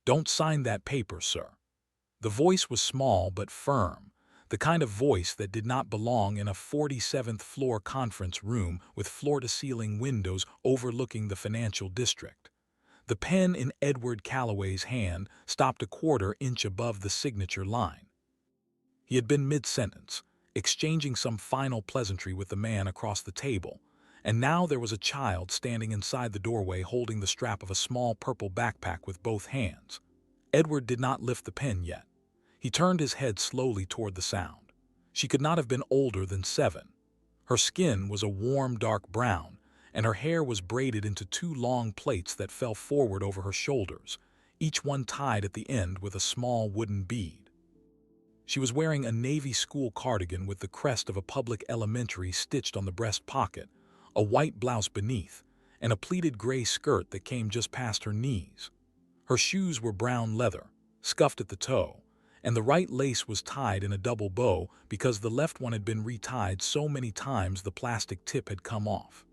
"Don't sign that paper, sir." The voice was small but firm, the kind of voice that did not belong in a 47th floor conference room with floor-to-ceiling windows overlooking the financial district. The pen in Edward Calloway's hand stopped a quarter-inch above the signature line. He had been mid-sentence, exchanging some final pleasantry with the man across the table, and now there was a child standing inside the doorway holding the strap of a small purple backpack with both hands. Edward did not lift the pen yet. He turned his head slowly toward the sound. She could not have been older than 7. Her skin was a warm dark brown, and her hair was braided into 2 long plaits that fell forward over her shoulders, each one tied at the end with a small wooden bead. She was wearing a navy school cardigan with the crest of a public elementary stitched on the breast pocket, a white blouse beneath, and a pleated gray skirt that came just past her knees. Her shoes were brown leather, scuffed at the toe, and the right lace was tied in a double bow because the left one had been retied so many times the plastic tip had come off.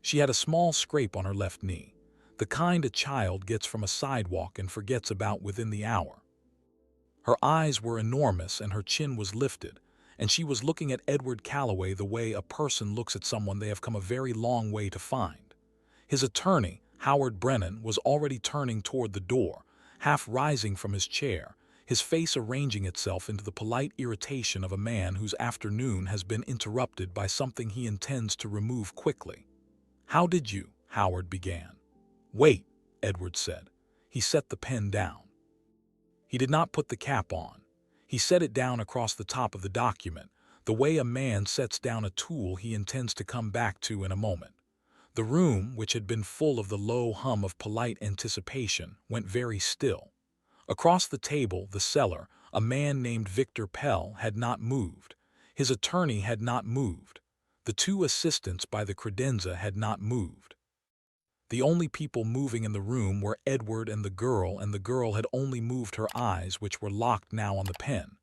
She had a small scrape on her left knee, the kind a child gets from a sidewalk and forgets about within the hour. Her eyes were enormous and her chin was lifted, and she was looking at Edward Calloway the way a person looks at someone they have come a very long way to find. His attorney, Howard Brennan, was already turning toward the door, half rising from his chair, his face arranging itself into the polite irritation of a man whose afternoon has been interrupted by something he intends to remove quickly. "How did you?" Howard began. "Wait," Edward said. He set the pen down. He did not put the cap on. He set it down across the top of the document, the way a man sets down a tool he intends to come back to in a moment. The room, which had been full of the low hum of polite anticipation, went very still. Across the table, the cellar, a man named Victor Pell, had not moved. His attorney had not moved. The 2 assistants by the credenza had not moved. The only people moving in the room were Edward and the girl had only moved her eyes, which were locked now on the pen.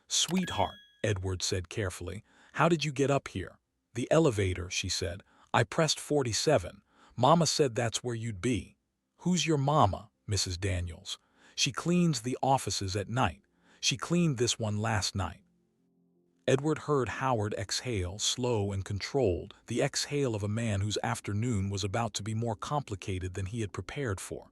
"Sweetheart," Edward said carefully, "how did you get up here?" "The elevator," she said. "I pressed 47. Mama said that's where you'd be." "Who's your mama?" "Mrs. Daniels. She cleans the offices at night. She cleaned this one last night." Edward heard Howard exhale, slow and controlled, the exhale of a man whose afternoon was about to be more complicated than he had prepared for.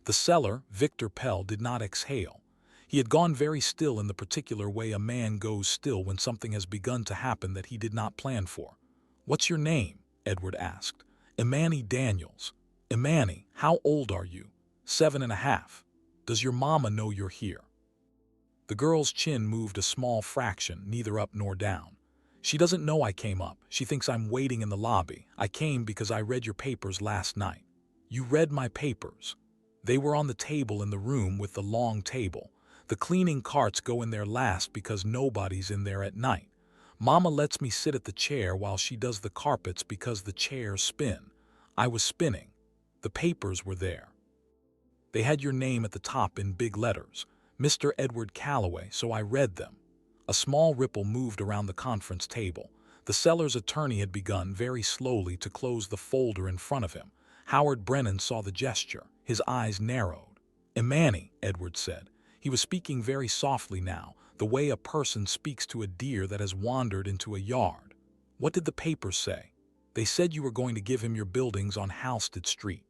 The cellar, Victor Pell, did not exhale. He had gone very still in the particular way a man goes still when something has begun to happen that he did not plan for. "What's your name?" Edward asked. "Imani Daniels." "Imani, how old are you?" 7.5. "Does your mama know you're here?" The girl's chin moved a small fraction, neither up nor down. "She doesn't know I came up. She thinks I'm waiting in the lobby. I came because I read your papers last night." "You read my papers?" "They were on the table in the room with the long table. The cleaning carts go in there last because nobody's in there at night. Mama lets me sit at the chair while she does the carpets because the chairs spin. I was spinning. The papers were there. They had your name at the top in big letters. Mr. Edward Calloway, so I read them." A small ripple moved around the conference table. The cellar's attorney had begun very slowly to close the folder in front of him. Howard Brennan saw the gesture. His eyes narrowed. "Imani," Edward said. He was speaking very softly now, the way a person speaks to a deer that has wandered into a yard. "What did the papers say?" "They said you were going to give him your buildings on Halsted Street."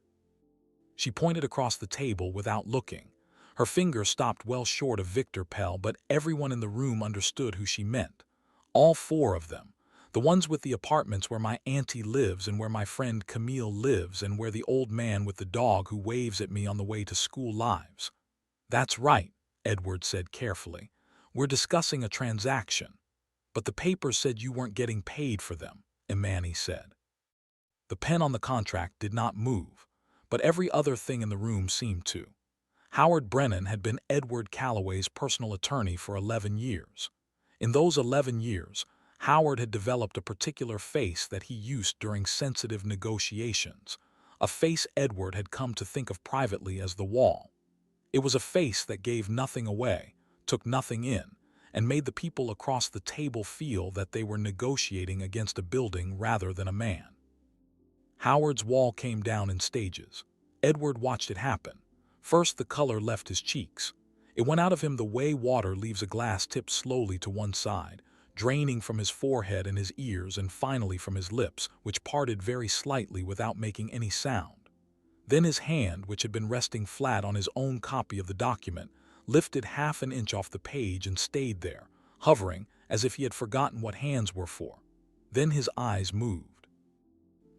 She pointed across the table without looking. Her finger stopped well short of Victor Pell, but everyone in the room understood who she meant. "All 4 of them. The ones with the apartments where my auntie lives and where my friend Camille lives and where the old man with the dog who waves at me on the way to school lives." "That's right," Edward said carefully. "We're discussing a transaction." "But the papers said you weren't getting paid for them," Imani said. The pen on the contract did not move, but every other thing in the room seemed to. Howard Brennan had been Edward Calloway's personal attorney for 11 years. In those 11 years, Howard had developed a particular face that he used during sensitive negotiations, a face Edward had come to think of privately as the wall. It was a face that gave nothing away, took nothing in, and made the people across the table feel that they were negotiating against a building rather than a man. Howard's wall came down in stages. Edward watched it happen. First, the color left his cheeks. It went out of him the way water leaves a glass tipped slowly to one side, draining from his forehead and his ears and finally from his lips, which parted very slightly without making any sound. Then his hand, which had been resting flat on his own copy of the document, lifted half an inch off the page and stayed there, hovering as if he had forgotten what hands were for. Then his eyes moved.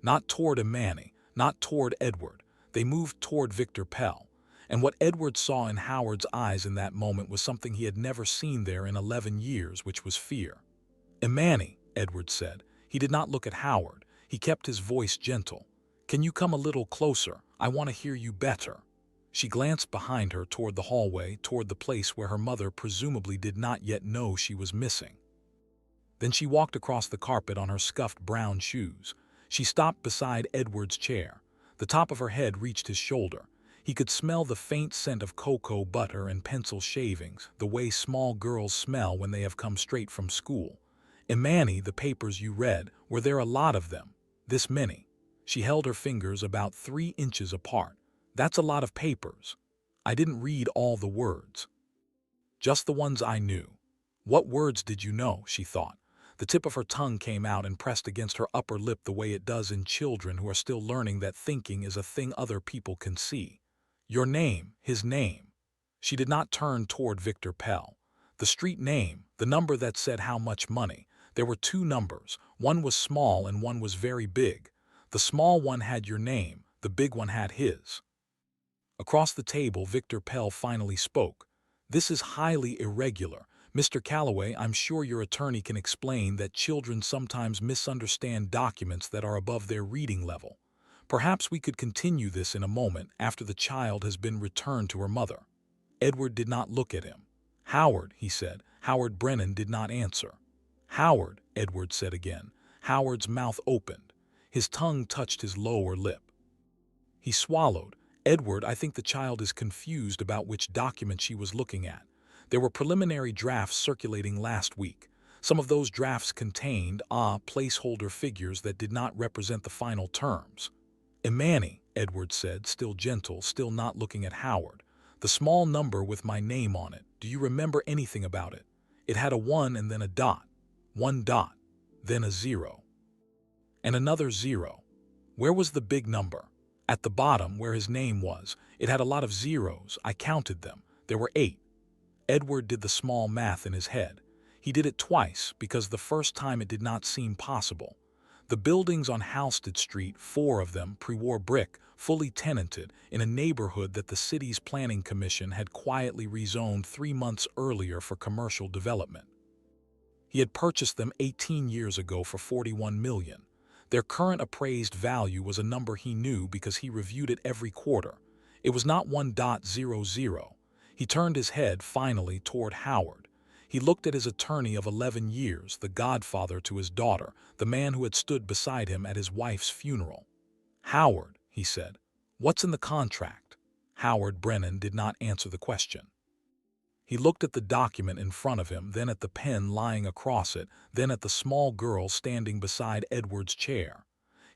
Not toward Imani, not toward Edward. They moved toward Victor Pell. And what Edward saw in Howard's eyes in that moment was something he had never seen there in 11 years, which was fear. "Imani," Edward said. He did not look at Howard. He kept his voice gentle. "Can you come a little closer? I want to hear you better." She glanced behind her toward the hallway, toward the place where her mother presumably did not yet know she was missing. Then she walked across the carpet on her scuffed brown shoes. She stopped beside Edward's chair. The top of her head reached his shoulder. He could smell the faint scent of cocoa butter and pencil shavings, the way small girls smell when they have come straight from school. "Imani, the papers you read, were there a lot of them? This many?" She held her fingers about 3 inches apart. "That's a lot of papers." "I didn't read all the words. Just the ones I knew." "What words did you know?" she thought. The tip of her tongue came out and pressed against her upper lip the way it does in children who are still learning that thinking is a thing other people can see. "Your name, his name." She did not turn toward Victor Pell. "The street name, the number that said how much money." There were 2 numbers. One was small and one was very big. The small one had your name, the big one had his. Across the table, Victor Pell finally spoke. "This is highly irregular. Mr. Calloway, I'm sure your attorney can explain that children sometimes misunderstand documents that are above their reading level. Perhaps we could continue this in a moment after the child has been returned to her mother." Edward did not look at him. "Howard," he said. Howard Brennan did not answer. "Howard," Edward said again. Howard's mouth opened. His tongue touched his lower lip. He swallowed. "Edward, I think the child is confused about which document she was looking at. There were preliminary drafts circulating last week. Some of those drafts contained, placeholder figures that did not represent the final terms." "Imani," Edward said, still gentle, still not looking at Howard. "The small number with my name on it, do you remember anything about it? It had a 1 and then a dot. 1 dot. Then a 0. And another 0. Where was the big number?" "At the bottom, where his name was. It had a lot of zeros. I counted them. There were 8. Edward did the small math in his head. He did it twice, because the first time it did not seem possible. The buildings on Halsted Street, 4 of them, pre-war brick, fully tenanted, in a neighborhood that the city's planning commission had quietly rezoned 3 months earlier for commercial development. He had purchased them 18 years ago for $41 million. Their current appraised value was a number he knew because he reviewed it every quarter. It was not 1.00. He turned his head, finally, toward Howard. He looked at his attorney of 11 years, the godfather to his daughter, the man who had stood beside him at his wife's funeral. "Howard," he said, "what's in the contract?" Howard Brennan did not answer the question. He looked at the document in front of him, then at the pen lying across it, then at the small girl standing beside Edward's chair.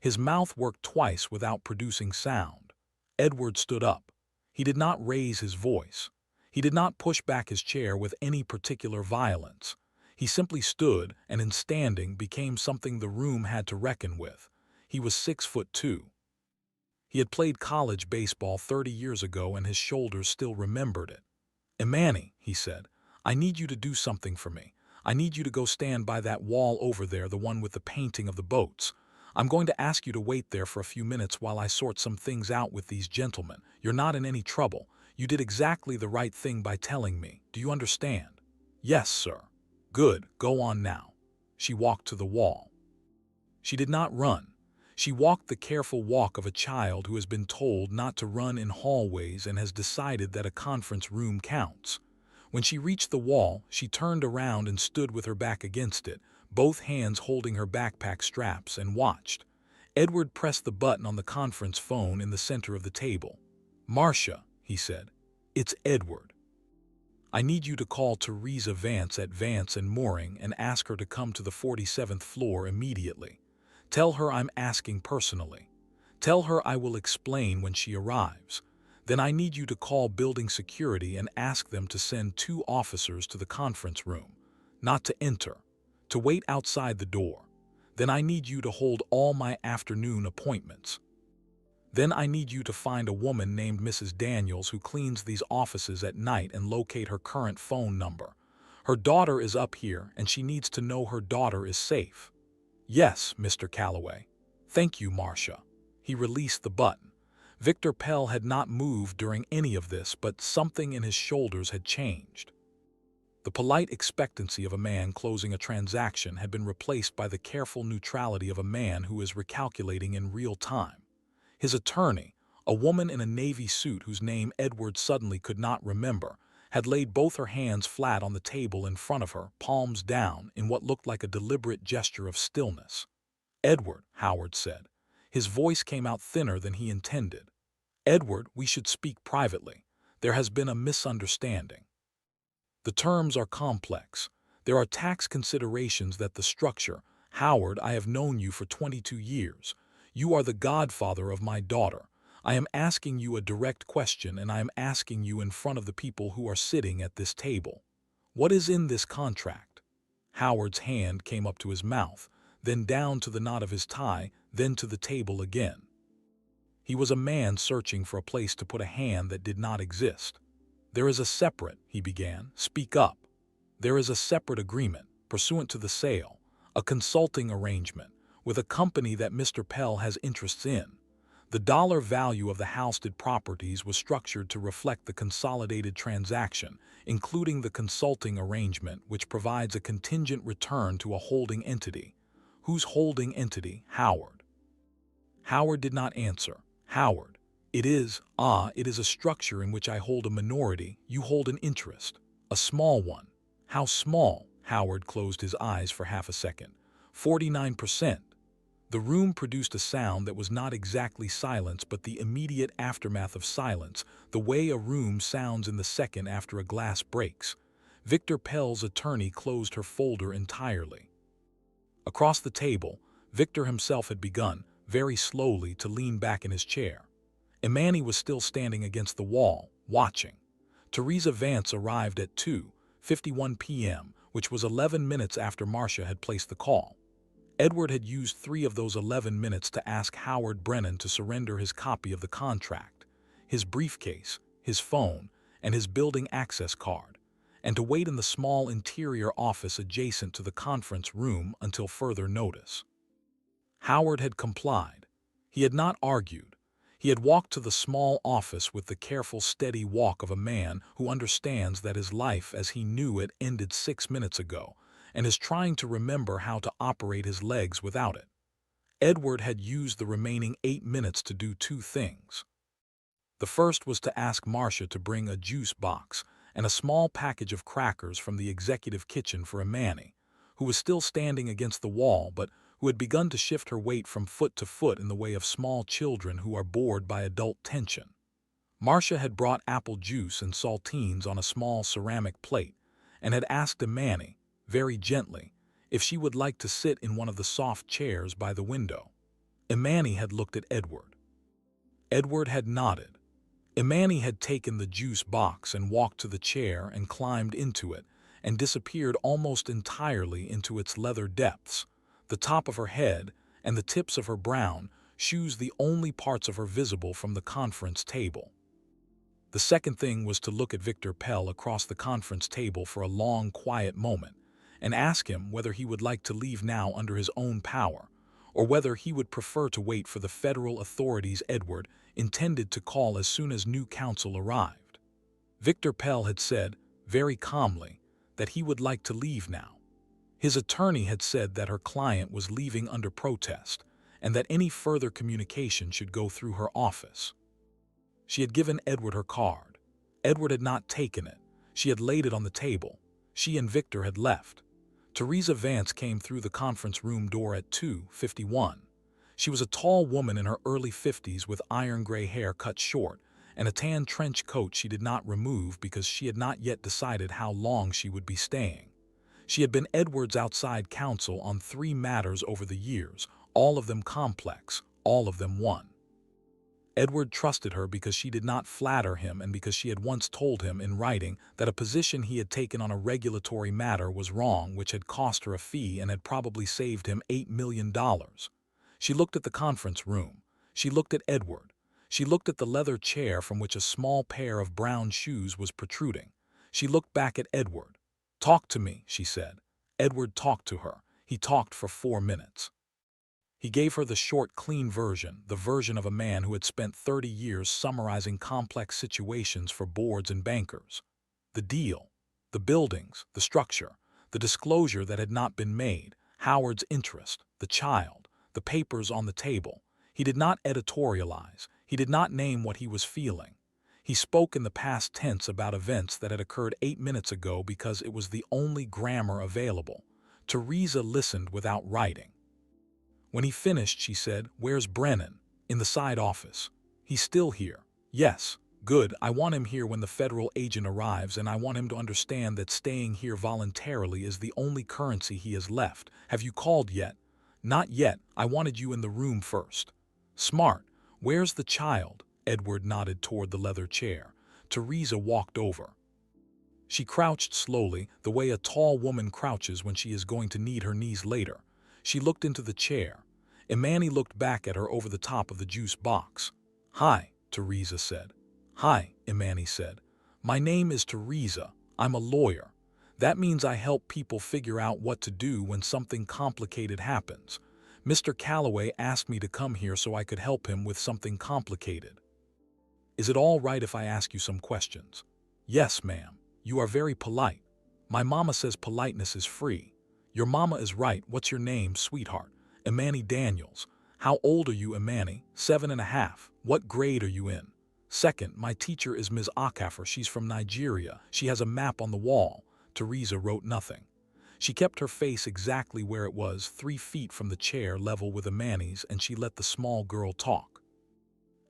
His mouth worked twice without producing sound. Edward stood up. He did not raise his voice. He did not push back his chair with any particular violence. He simply stood, and in standing became something the room had to reckon with. He was 6'2". He had played college baseball 30 years ago, and his shoulders still remembered it. "Imani," he said, "I need you to do something for me. I need you to go stand by that wall over there, the one with the painting of the boats. I'm going to ask you to wait there for a few minutes while I sort some things out with these gentlemen. You're not in any trouble. You did exactly the right thing by telling me. Do you understand?" "Yes, sir." "Good. Go on now." She walked to the wall. She did not run. She walked the careful walk of a child who has been told not to run in hallways and has decided that a conference room counts. When she reached the wall, she turned around and stood with her back against it, both hands holding her backpack straps, and watched. Edward pressed the button on the conference phone in the center of the table. "Marcia," he said. "It's Edward. I need you to call Teresa Vance at Vance and Mooring and ask her to come to the 47th floor immediately. Tell her I'm asking personally. Tell her I will explain when she arrives. Then I need you to call building security and ask them to send 2 officers to the conference room, not to enter, to wait outside the door. Then I need you to hold all my afternoon appointments. Then I need you to find a woman named Mrs. Daniels who cleans these offices at night and locate her current phone number. Her daughter is up here and she needs to know her daughter is safe. Yes, Mr. Calloway. Thank you, Marcia. He released the button. Victor Pell had not moved during any of this, but something in his shoulders had changed. The polite expectancy of a man closing a transaction had been replaced by the careful neutrality of a man who is recalculating in real time. His attorney, a woman in a navy suit whose name Edward suddenly could not remember, had laid both her hands flat on the table in front of her, palms down, in what looked like a deliberate gesture of stillness. "Edward," Howard said. His voice came out thinner than he intended. "Edward, we should speak privately. There has been a misunderstanding. The terms are complex. There are tax considerations that the structure. Howard, I have known you for 22 years. You are the godfather of my daughter. I am asking you a direct question, and I am asking you in front of the people who are sitting at this table. What is in this contract?" Howard's hand came up to his mouth, then down to the knot of his tie, then to the table again. He was a man searching for a place to put a hand that did not exist. "There is a separate," he began. "Speak up. There is a separate agreement, pursuant to the sale, a consulting arrangement, with a company that Mr. Pell has interests in. The dollar value of the housed properties was structured to reflect the consolidated transaction, including the consulting arrangement, which provides a contingent return to a holding entity." "Whose holding entity, Howard?" Howard did not answer. "Howard, it is a structure in which I hold a minority, you hold an interest. A small one." "How small?" Howard closed his eyes for half a second. 49%. The room produced a sound that was not exactly silence, but the immediate aftermath of silence, the way a room sounds in the second after a glass breaks. Victor Pell's attorney closed her folder entirely. Across the table, Victor himself had begun, very slowly, to lean back in his chair. Imani was still standing against the wall, watching. Teresa Vance arrived at 2:51 p.m., which was 11 minutes after Marcia had placed the call. Edward had used 3 of those 11 minutes to ask Howard Brennan to surrender his copy of the contract, his briefcase, his phone, and his building access card, and to wait in the small interior office adjacent to the conference room until further notice. Howard had complied. He had not argued. He had walked to the small office with the careful, steady walk of a man who understands that his life as he knew it ended 6 minutes ago, and is trying to remember how to operate his legs without it. Edward had used the remaining 8 minutes to do 2 things. The first was to ask Marcia to bring a juice box and a small package of crackers from the executive kitchen for Imani, who was still standing against the wall but who had begun to shift her weight from foot to foot in the way of small children who are bored by adult tension. Marcia had brought apple juice and saltines on a small ceramic plate and had asked Imani, very gently, if she would like to sit in one of the soft chairs by the window. Imani had looked at Edward. Edward had nodded. Imani had taken the juice box and walked to the chair and climbed into it and disappeared almost entirely into its leather depths, the top of her head and the tips of her brown shoes the only parts of her visible from the conference table. The second thing was to look at Victor Pell across the conference table for a long, quiet moment and ask him whether he would like to leave now under his own power, or whether he would prefer to wait for the federal authorities Edward intended to call as soon as new counsel arrived. Victor Pell had said, very calmly, that he would like to leave now. His attorney had said that her client was leaving under protest and that any further communication should go through her office. She had given Edward her card. Edward had not taken it. She had laid it on the table. She and Victor had left. Teresa Vance came through the conference room door at 2:51. She was a tall woman in her early 50s with iron gray hair cut short and a tan trench coat she did not remove because she had not yet decided how long she would be staying. She had been Edward's outside counsel on 3 matters over the years, all of them complex, all of them one. Edward trusted her because she did not flatter him and because she had once told him in writing that a position he had taken on a regulatory matter was wrong, which had cost her a fee and had probably saved him $8 million. She looked at the conference room. She looked at Edward. She looked at the leather chair from which a small pair of brown shoes was protruding. She looked back at Edward. "Talk to me," she said. Edward talked to her. He talked for 4 minutes. He gave her the short, clean version, the version of a man who had spent 30 years summarizing complex situations for boards and bankers. The deal, the buildings, the structure, the disclosure that had not been made, Howard's interest, the child, the papers on the table. He did not editorialize. He did not name what he was feeling. He spoke in the past tense about events that had occurred 8 minutes ago because it was the only grammar available. Teresa listened without writing. When he finished, she said, "Where's Brennan?" "In the side office." "He's still here?" "Yes." "Good. I want him here when the federal agent arrives, and I want him to understand that staying here voluntarily is the only currency he has left. Have you called yet?" "Not yet. I wanted you in the room first." "Smart. Where's the child?" Edward nodded toward the leather chair. Teresa walked over. She crouched slowly, the way a tall woman crouches when she is going to need her knees later. She looked into the chair. Imani looked back at her over the top of the juice box. "Hi," Teresa said. "Hi," Imani said. "My name is Teresa. I'm a lawyer. That means I help people figure out what to do when something complicated happens. Mr. Calloway asked me to come here so I could help him with something complicated." "Is it all right if I ask you some questions?" "Yes, ma'am. You are very polite. My mama says politeness is free." "Your mama is right. What's your name, sweetheart?" "Imani Daniels." "How old are you, Imani?" 7.5. "What grade are you in?" "Second. My teacher is Ms. Akafor. She's from Nigeria. She has a map on the wall." Teresa wrote nothing. She kept her face exactly where it was, 3 feet from the chair level with Imani's, and she let the small girl talk.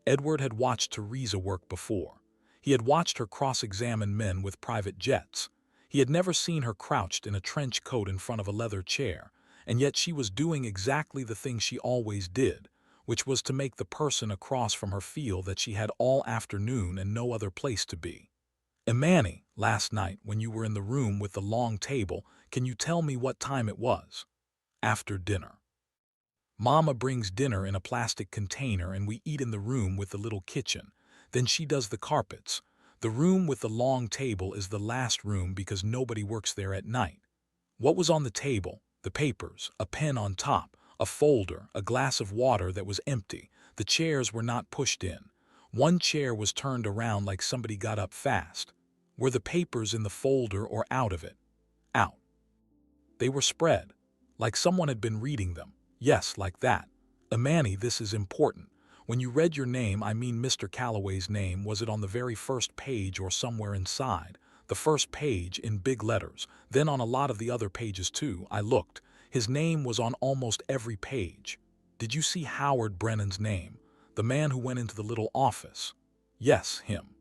Edward had watched Teresa work before. He had watched her cross-examine men with private jets. He had never seen her crouched in a trench coat in front of a leather chair, and yet she was doing exactly the thing she always did, which was to make the person across from her feel that she had all afternoon and no other place to be. "Imani, last night when you were in the room with the long table, can you tell me what time it was?" "After dinner. Mama brings dinner in a plastic container and we eat in the room with the little kitchen. Then she does the carpets. The room with the long table is the last room because nobody works there at night." "What was on the table?" "The papers, a pen on top, a folder, a glass of water that was empty. The chairs were not pushed in. One chair was turned around like somebody got up fast." "Were the papers in the folder or out of it?" "Out." "They were spread, like someone had been reading them." "Yes, like that." "Imani, this is important. When you read your name, I mean Mr. Calloway's name, was it on the very first page or somewhere inside?" "The first page, in big letters. Then on a lot of the other pages too." I looked. His name was on almost every page." "Did you see Howard Brennan's name? The man who went into the little office?" "Yes, him."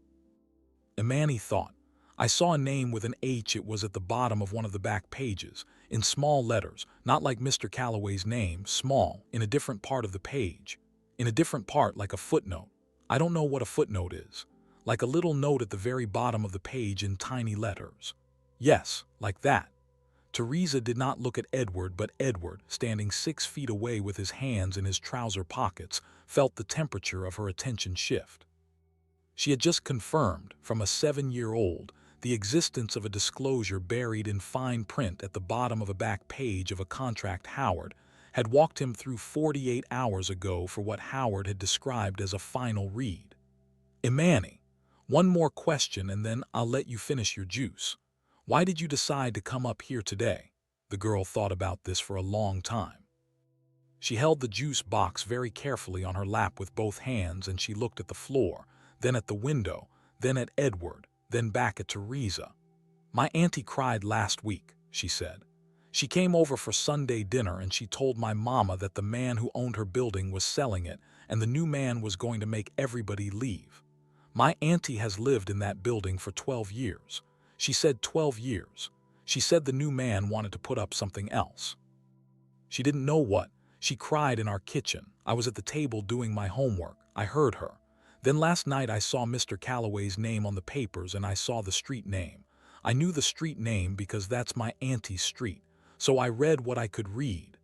Imani thought. "I saw a name with an H. It was at the bottom of one of the back pages, in small letters, not like Mr. Calloway's name, small, in a different part of the page. In a different part, like a footnote. I don't know what a footnote is. Like a little note at the very bottom of the page in tiny letters." "Yes, like that." Teresa did not look at Edward, but Edward, standing 6 feet away with his hands in his trouser pockets, felt the temperature of her attention shift. She had just confirmed, from a 7-year-old, the existence of a disclosure buried in fine print at the bottom of a back page of a contract Howard had walked him through 48 hours ago for what Howard had described as a final read. "Imani, one more question and then I'll let you finish your juice. Why did you decide to come up here today?" The girl thought about this for a long time. She held the juice box very carefully on her lap with both hands, and she looked at the floor, then at the window, then at Edward, then back at Teresa. "My auntie cried last week," she said. "She came over for Sunday dinner and she told my mama that the man who owned her building was selling it and the new man was going to make everybody leave. My auntie has lived in that building for 12 years. She said 12 years. She said the new man wanted to put up something else. She didn't know what. She cried in our kitchen. I was at the table doing my homework. I heard her. Then last night I saw Mr. Calloway's name on the papers and I saw the street name. I knew the street name because that's my auntie's street, so I read what I could read.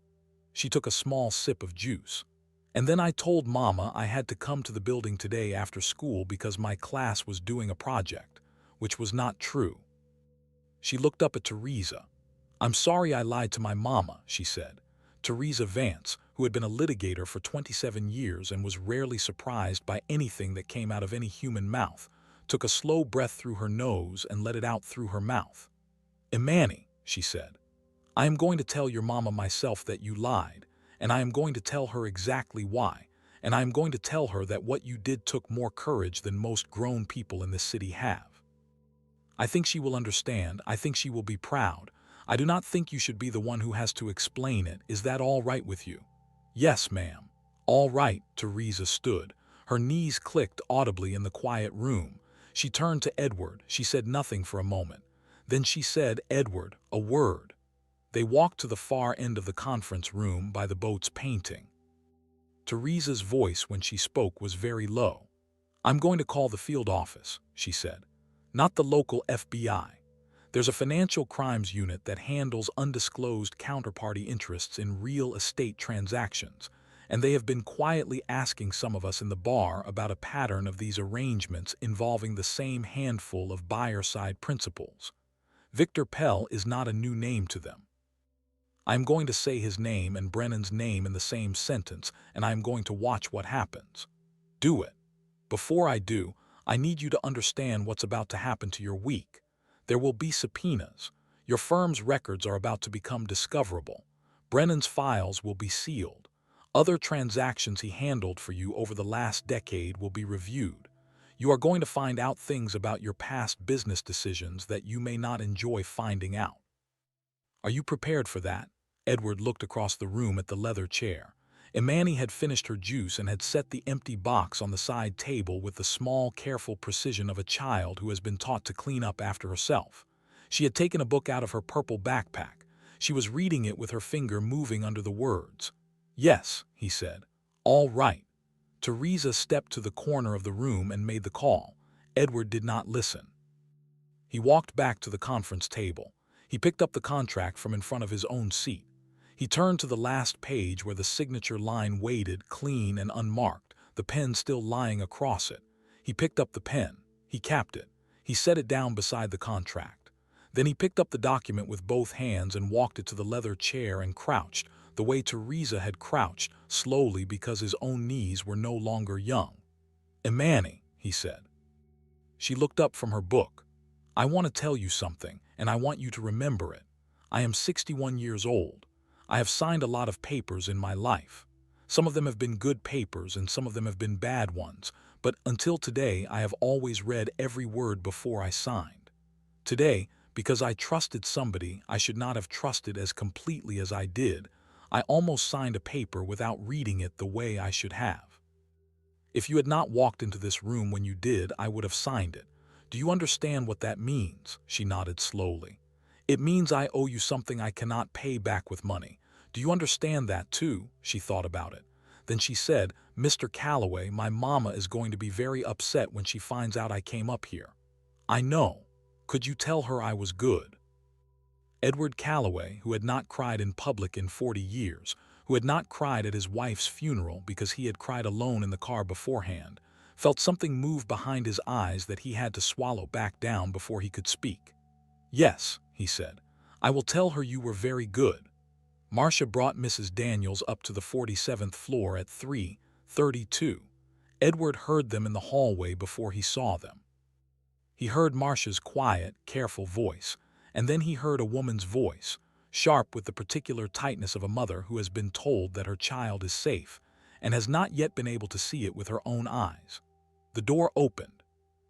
She took a small sip of juice. And then I told Mama I had to come to the building today after school because my class was doing a project, which was not true. She looked up at Teresa. I'm sorry I lied to my mama, she said. Teresa Vance, who had been a litigator for 27 years and was rarely surprised by anything that came out of any human mouth, took a slow breath through her nose and let it out through her mouth. Imani, she said, I am going to tell your mama myself that you lied, and I am going to tell her exactly why, and I am going to tell her that what you did took more courage than most grown people in this city have. I think she will understand. I think she will be proud. I do not think you should be the one who has to explain it. Is that all right with you? Yes, ma'am. All right, Teresa stood. Her knees clicked audibly in the quiet room. She turned to Edward. She said nothing for a moment. Then she said, Edward, a word. They walked to the far end of the conference room by the boat's painting. Teresa's voice when she spoke was very low. I'm going to call the field office, she said. Not the local FBI. There's a financial crimes unit that handles undisclosed counterparty interests in real estate transactions, and they have been quietly asking some of us in the bar about a pattern of these arrangements involving the same handful of buyer-side principals. Victor Pell is not a new name to them. I'm going to say his name and Brennan's name in the same sentence, and I'm going to watch what happens. Do it. Before I do, I need you to understand what's about to happen to your week. There will be subpoenas. Your firm's records are about to become discoverable. Brennan's files will be sealed. Other transactions he handled for you over the last decade will be reviewed. You are going to find out things about your past business decisions that you may not enjoy finding out. Are you prepared for that? Edward looked across the room at the leather chair. Imani had finished her juice and had set the empty box on the side table with the small, careful precision of a child who has been taught to clean up after herself. She had taken a book out of her purple backpack. She was reading it with her finger moving under the words. Yes, he said. All right. Teresa stepped to the corner of the room and made the call. Edward did not listen. He walked back to the conference table. He picked up the contract from in front of his own seat. He turned to the last page where the signature line waited, clean and unmarked, the pen still lying across it. He picked up the pen. He capped it. He set it down beside the contract. Then he picked up the document with both hands and walked it to the leather chair and crouched, the way Teresa had crouched, slowly because his own knees were no longer young. Imani, he said. She looked up from her book. I want to tell you something, and I want you to remember it. I am 61 years old. I have signed a lot of papers in my life. Some of them have been good papers and some of them have been bad ones, but until today I have always read every word before I signed. Today, because I trusted somebody I should not have trusted as completely as I did, I almost signed a paper without reading it the way I should have. If you had not walked into this room when you did, I would have signed it. Do you understand what that means? She nodded slowly. It means I owe you something I cannot pay back with money. Do you understand that too? She thought about it. Then she said, Mr. Calloway, my mama is going to be very upset when she finds out I came up here. I know. Could you tell her I was good? Edward Calloway, who had not cried in public in 40 years, who had not cried at his wife's funeral because he had cried alone in the car beforehand, felt something move behind his eyes that he had to swallow back down before he could speak. Yes, he said. I will tell her you were very good. Marcia brought Mrs. Daniels up to the 47th floor at 3:32. Edward heard them in the hallway before he saw them. He heard Marcia's quiet, careful voice, and then he heard a woman's voice, sharp with the particular tightness of a mother who has been told that her child is safe and has not yet been able to see it with her own eyes. The door opened.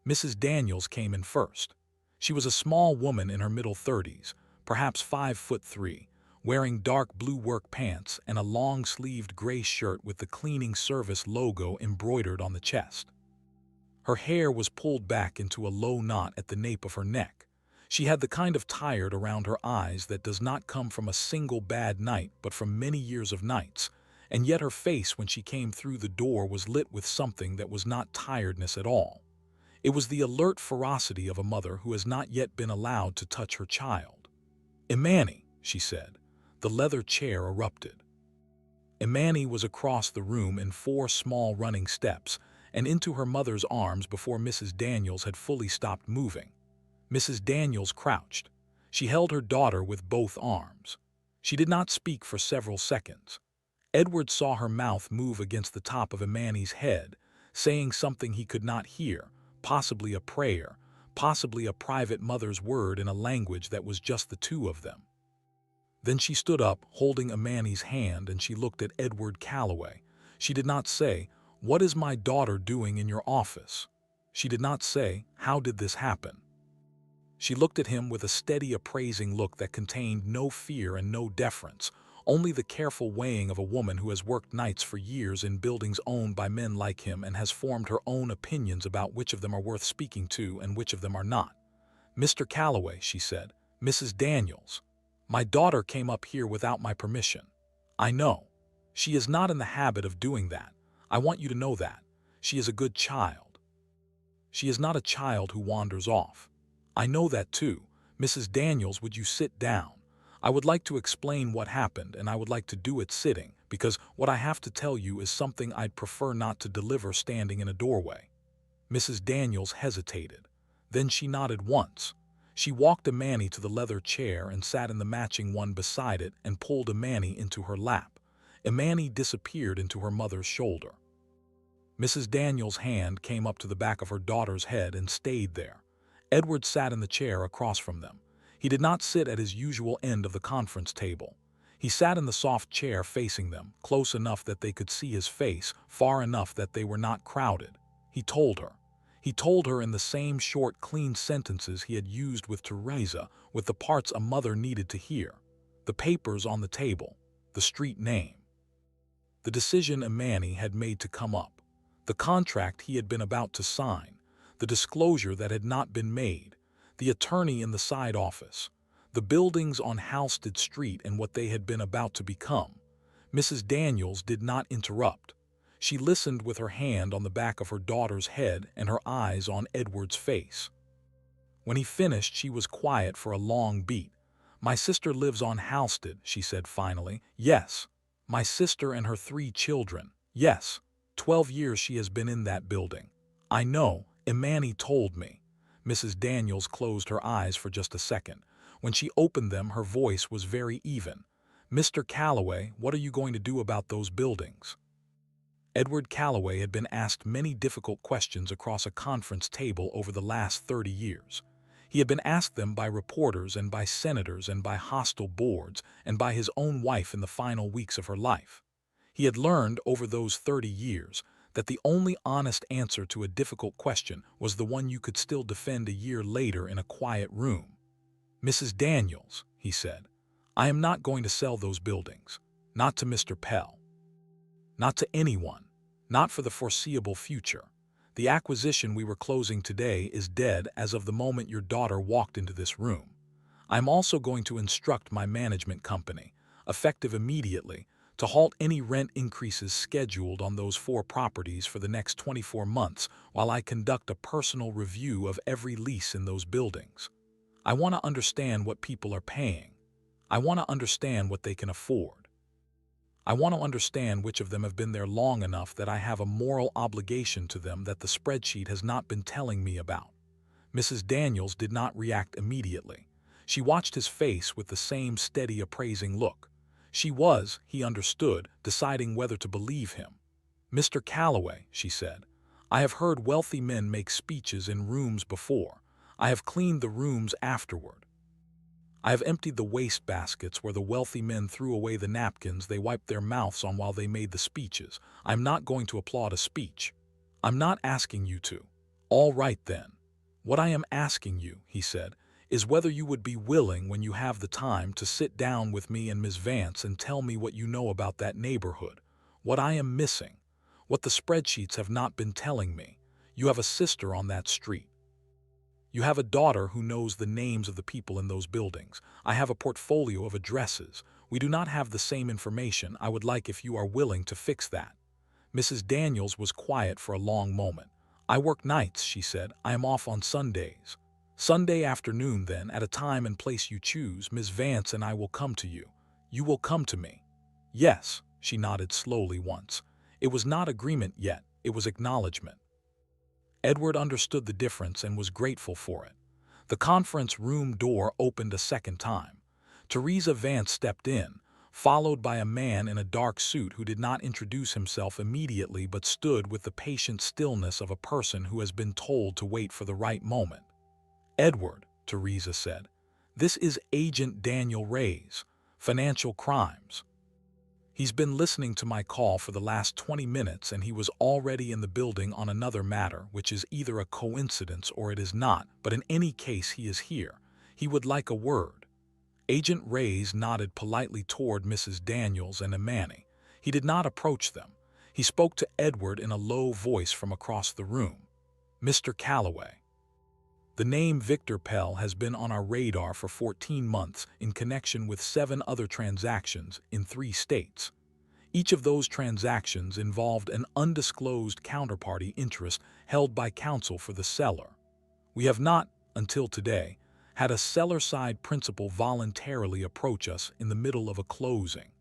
Mrs. Daniels came in first. She was a small woman in her middle 30s, perhaps 5'3", wearing dark blue work pants and a long-sleeved gray shirt with the cleaning service logo embroidered on the chest. Her hair was pulled back into a low knot at the nape of her neck. She had the kind of tired around her eyes that does not come from a single bad night but from many years of nights, and yet her face when she came through the door was lit with something that was not tiredness at all. It was the alert ferocity of a mother who has not yet been allowed to touch her child. "Imani," she said. The leather chair erupted. Imani was across the room in 4 small running steps and into her mother's arms before Mrs. Daniels had fully stopped moving. Mrs. Daniels crouched. She held her daughter with both arms. She did not speak for several seconds. Edward saw her mouth move against the top of Imani's head, saying something he could not hear, possibly a prayer, possibly a private mother's word in a language that was just the two of them. Then she stood up, holding Imani's hand, and she looked at Edward Calloway. She did not say, "What is my daughter doing in your office?" She did not say, "How did this happen?" She looked at him with a steady, appraising look that contained no fear and no deference, only the careful weighing of a woman who has worked nights for years in buildings owned by men like him and has formed her own opinions about which of them are worth speaking to and which of them are not. "Mr. Calloway," she said, "Mrs. Daniels, my daughter came up here without my permission. I know. She is not in the habit of doing that. I want you to know that. She is a good child. She is not a child who wanders off. I know that too. Mrs. Daniels, would you sit down? I would like to explain what happened, and I would like to do it sitting, because what I have to tell you is something I'd prefer not to deliver standing in a doorway." Mrs. Daniels hesitated. Then she nodded once. She walked Imani to the leather chair and sat in the matching one beside it and pulled Imani into her lap. Imani disappeared into her mother's shoulder. Mrs. Daniels' hand came up to the back of her daughter's head and stayed there. Edward sat in the chair across from them. He did not sit at his usual end of the conference table. He sat in the soft chair facing them, close enough that they could see his face, far enough that they were not crowded. He told her. He told her in the same short, clean sentences he had used with Teresa, with the parts a mother needed to hear. The papers on the table, the street name. The decision Imani had made to come up. The contract he had been about to sign. The disclosure that had not been made. The attorney in the side office. The buildings on Halsted Street and what they had been about to become. Mrs. Daniels did not interrupt. She listened with her hand on the back of her daughter's head and her eyes on Edward's face. When he finished, she was quiet for a long beat. "My sister lives on Halsted," she said finally. "Yes. My sister and her 3 children. Yes. 12 years she has been in that building. I know. Imani told me." Mrs. Daniels closed her eyes for just a second. When she opened them, her voice was very even. "Mr. Calloway, what are you going to do about those buildings?" Edward Calloway had been asked many difficult questions across a conference table over the last 30 years. He had been asked them by reporters and by senators and by hostile boards and by his own wife in the final weeks of her life. He had learned over those 30 years that the only honest answer to a difficult question was the one you could still defend a year later in a quiet room. "Mrs. Daniels," he said, "I am not going to sell those buildings. Not to Mr. Pell. Not to anyone. Not for the foreseeable future. The acquisition we were closing today is dead as of the moment your daughter walked into this room. I am also going to instruct my management company, effective immediately, to halt any rent increases scheduled on those 4 properties for the next 24 months while I conduct a personal review of every lease in those buildings. I want to understand what people are paying. I want to understand what they can afford. I want to understand which of them have been there long enough that I have a moral obligation to them that the spreadsheet has not been telling me about." Mrs. Daniels did not react immediately. She watched his face with the same steady, appraising look. She was, he understood, deciding whether to believe him. "Mr. Calloway," she said, "I have heard wealthy men make speeches in rooms before. I have cleaned the rooms afterward. I have emptied the waste baskets where the wealthy men threw away the napkins they wiped their mouths on while they made the speeches. I'm not going to applaud a speech. I'm not asking you to." "All right then. What I am asking you," he said, "is whether you would be willing, when you have the time, to sit down with me and Miss Vance and tell me what you know about that neighborhood, what I am missing, what the spreadsheets have not been telling me. You have a sister on that street. You have a daughter who knows the names of the people in those buildings. I have a portfolio of addresses. We do not have the same information. I would like if you are willing to fix that." Mrs. Daniels was quiet for a long moment. "I work nights," she said. "I am off on Sundays." "Sunday afternoon, then, at a time and place you choose. Miss Vance and I will come to you. You will come to me." "Yes," she nodded slowly once. It was not agreement yet, it was acknowledgement. Edward understood the difference and was grateful for it. The conference room door opened a second time. Teresa Vance stepped in, followed by a man in a dark suit who did not introduce himself immediately but stood with the patient stillness of a person who has been told to wait for the right moment. "Edward," Teresa said, "this is Agent Daniel Reyes, Financial Crimes. He's been listening to my call for the last 20 minutes and he was already in the building on another matter, which is either a coincidence or it is not, but in any case he is here. He would like a word." Agent Reyes nodded politely toward Mrs. Daniels and Imani. He did not approach them. He spoke to Edward in a low voice from across the room. "Mr. Calloway. The name Victor Pell has been on our radar for 14 months in connection with 7 other transactions in 3 states. Each of those transactions involved an undisclosed counterparty interest held by counsel for the seller. We have not, until today, had a seller-side principal voluntarily approach us in the middle of a closing.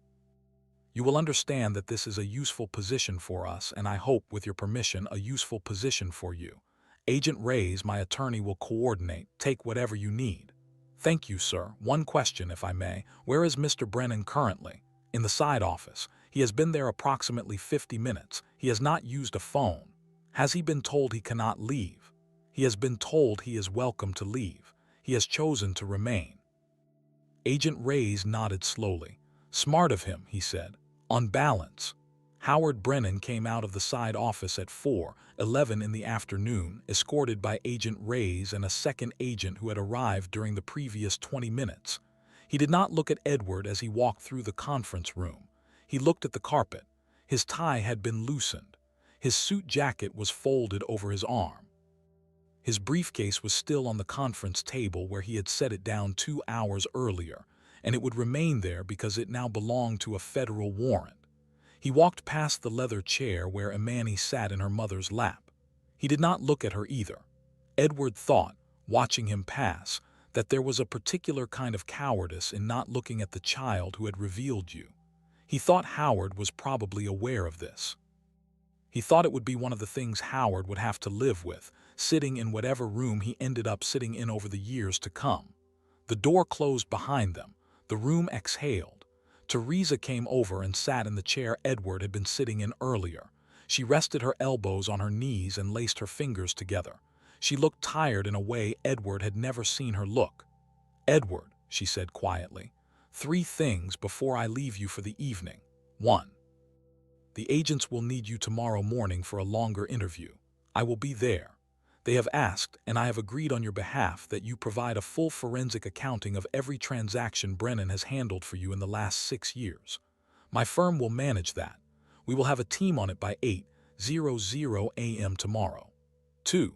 You will understand that this is a useful position for us and I hope, with your permission, a useful position for you. Agent Reyes, my attorney, will coordinate. Take whatever you need." "Thank you, sir. One question, if I may. Where is Mr. Brennan currently?" "In the side office. He has been there approximately 50 minutes. He has not used a phone." "Has he been told he cannot leave?" "He has been told he is welcome to leave. He has chosen to remain." Agent Reyes nodded slowly. "Smart of him," he said. "On balance." Howard Brennan came out of the side office at 4:11 in the afternoon, escorted by Agent Reyes and a second agent who had arrived during the previous 20 minutes. He did not look at Edward as he walked through the conference room. He looked at the carpet. His tie had been loosened. His suit jacket was folded over his arm. His briefcase was still on the conference table where he had set it down 2 hours earlier, and it would remain there because it now belonged to a federal warrant. He walked past the leather chair where Imani sat in her mother's lap. He did not look at her either. Edward thought, watching him pass, that there was a particular kind of cowardice in not looking at the child who had revealed you. He thought Howard was probably aware of this. He thought it would be one of the things Howard would have to live with, sitting in whatever room he ended up sitting in over the years to come. The door closed behind them. The room exhaled. Teresa came over and sat in the chair Edward had been sitting in earlier. She rested her elbows on her knees and laced her fingers together. She looked tired in a way Edward had never seen her look. "Edward," she said quietly, "3 things before I leave you for the evening. 1. The agents will need you tomorrow morning for a longer interview. I will be there. They have asked, and I have agreed on your behalf, that you provide a full forensic accounting of every transaction Brennan has handled for you in the last 6 years. My firm will manage that. We will have a team on it by 8:00 a.m. tomorrow. 2.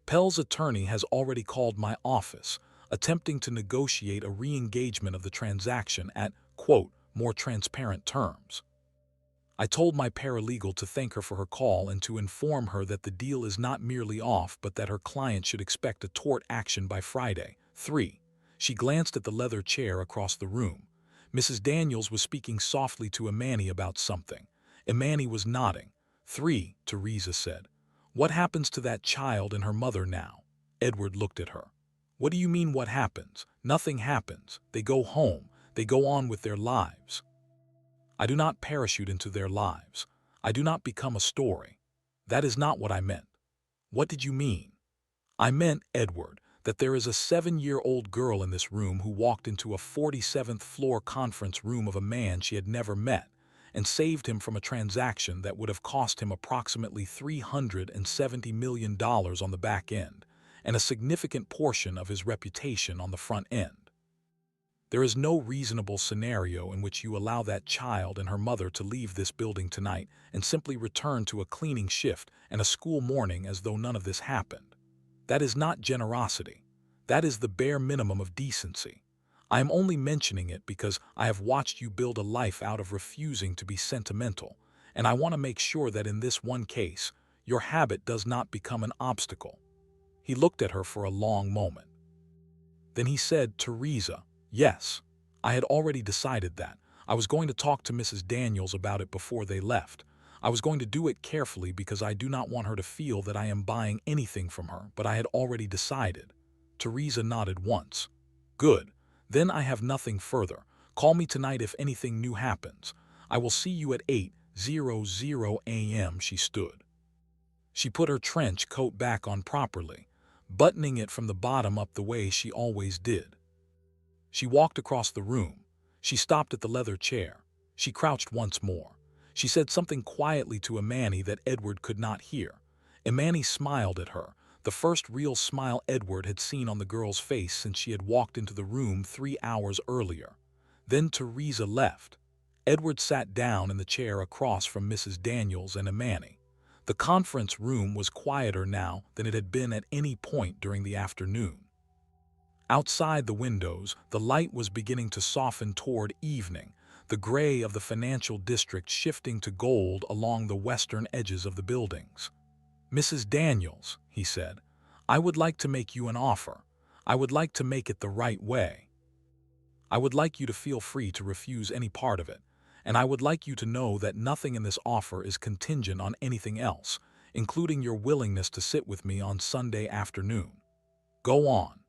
Pell's attorney has already called my office, attempting to negotiate a re-engagement of the transaction at, quote, more transparent terms. I told my paralegal to thank her for her call and to inform her that the deal is not merely off but that her client should expect a tort action by Friday. 3. She glanced at the leather chair across the room. Mrs. Daniels was speaking softly to Imani about something. Imani was nodding. 3, Teresa said. "What happens to that child and her mother now?" Edward looked at her. "What do you mean what happens? Nothing happens. They go home. They go on with their lives. I do not parachute into their lives. I do not become a story. That is not what I meant." "What did you mean?" "I meant, Edward, that there is a 7-year-old girl in this room who walked into a 47th floor conference room of a man she had never met and saved him from a transaction that would have cost him approximately $370 million on the back end and a significant portion of his reputation on the front end. There is no reasonable scenario in which you allow that child and her mother to leave this building tonight and simply return to a cleaning shift and a school morning as though none of this happened. That is not generosity. That is the bare minimum of decency. I am only mentioning it because I have watched you build a life out of refusing to be sentimental, and I want to make sure that in this one case, your habit does not become an obstacle." He looked at her for a long moment. Then he said, "Teresa, yes, I had already decided that. I was going to talk to Mrs. Daniels about it before they left. I was going to do it carefully because I do not want her to feel that I am buying anything from her, but I had already decided." Teresa nodded once. "Good. Then I have nothing further. Call me tonight if anything new happens. I will see you at 8:00 a.m. She stood. She put her trench coat back on properly, buttoning it from the bottom up the way she always did. She walked across the room. She stopped at the leather chair. She crouched once more. She said something quietly to Imani that Edward could not hear. Imani smiled at her, the first real smile Edward had seen on the girl's face since she had walked into the room 3 hours earlier. Then Teresa left. Edward sat down in the chair across from Mrs. Daniels and Imani. The conference room was quieter now than it had been at any point during the afternoon. Outside the windows, the light was beginning to soften toward evening, the gray of the financial district shifting to gold along the western edges of the buildings. "Mrs. Daniels," he said, "I would like to make you an offer. I would like to make it the right way. I would like you to feel free to refuse any part of it, and I would like you to know that nothing in this offer is contingent on anything else, including your willingness to sit with me on Sunday afternoon. Go on.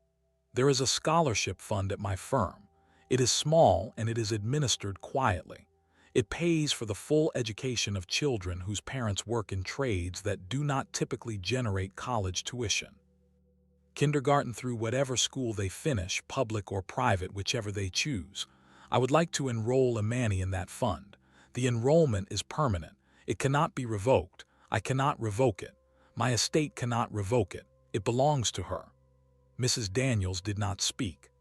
There is a scholarship fund at my firm. It is small and it is administered quietly. It pays for the full education of children whose parents work in trades that do not typically generate college tuition. Kindergarten through whatever school they finish, public or private, whichever they choose. I would like to enroll Imani in that fund. The enrollment is permanent. It cannot be revoked. I cannot revoke it. My estate cannot revoke it. It belongs to her." Mrs. Daniels did not speak.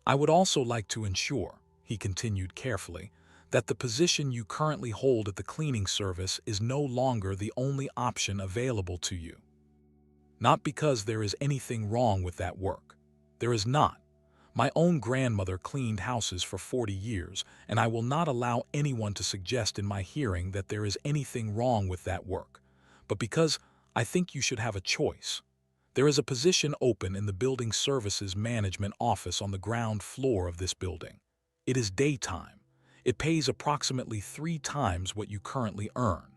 "I would also like to ensure," he continued carefully, "that the position you currently hold at the cleaning service is no longer the only option available to you. Not because there is anything wrong with that work. There is not. My own grandmother cleaned houses for 40 years, and I will not allow anyone to suggest in my hearing that there is anything wrong with that work, but because I think you should have a choice. There is a position open in the Building Services Management Office on the ground floor of this building. It is daytime. It pays approximately 3 times what you currently earn.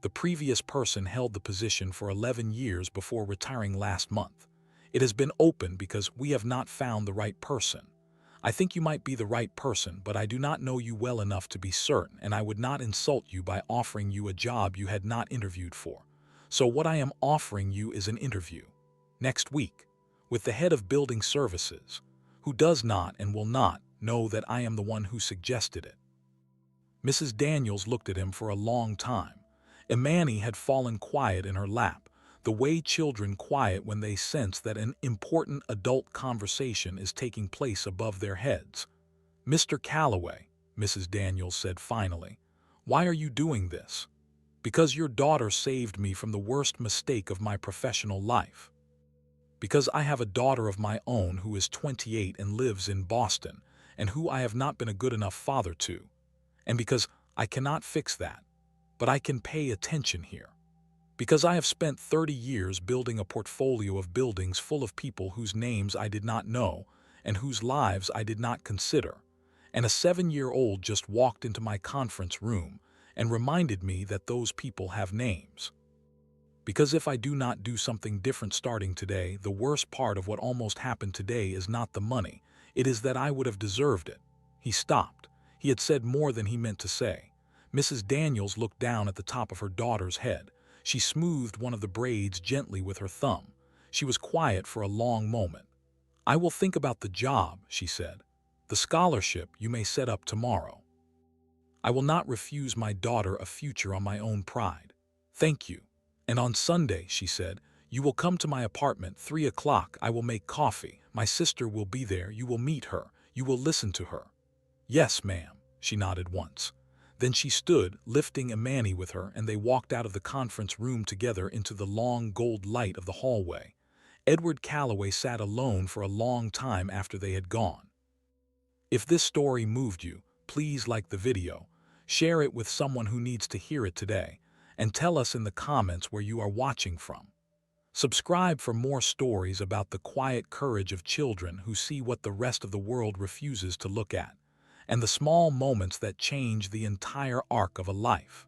The previous person held the position for 11 years before retiring last month. It has been open because we have not found the right person. I think you might be the right person, but I do not know you well enough to be certain, and I would not insult you by offering you a job you had not interviewed for. So what I am offering you is an interview, next week, with the head of building services, who does not and will not know that I am the one who suggested it." Mrs. Daniels looked at him for a long time. Imani had fallen quiet in her lap, the way children quiet when they sense that an important adult conversation is taking place above their heads. "Mr. Calloway," Mrs. Daniels said finally, "why are you doing this?" "Because your daughter saved me from the worst mistake of my professional life. Because I have a daughter of my own who is 28 and lives in Boston, and who I have not been a good enough father to. And because I cannot fix that, but I can pay attention here. Because I have spent 30 years building a portfolio of buildings full of people whose names I did not know and whose lives I did not consider, and a 7-year-old just walked into my conference room and reminded me that those people have names. Because if I do not do something different starting today, the worst part of what almost happened today is not the money, it is that I would have deserved it." He stopped. He had said more than he meant to say. Mrs. Daniels looked down at the top of her daughter's head. She smoothed one of the braids gently with her thumb. She was quiet for a long moment. "I will think about the job," she said. "The scholarship you may set up tomorrow. I will not refuse my daughter a future on my own pride. Thank you. And on Sunday," she said, "you will come to my apartment 3 o'clock. I will make coffee. My sister will be there. You will meet her. You will listen to her." "Yes, ma'am," she nodded once. Then she stood, lifting Imani with her, and they walked out of the conference room together into the long gold light of the hallway. Edward Calloway sat alone for a long time after they had gone. If this story moved you, please like the video, share it with someone who needs to hear it today, and tell us in the comments where you are watching from. Subscribe for more stories about the quiet courage of children who see what the rest of the world refuses to look at, and the small moments that change the entire arc of a life.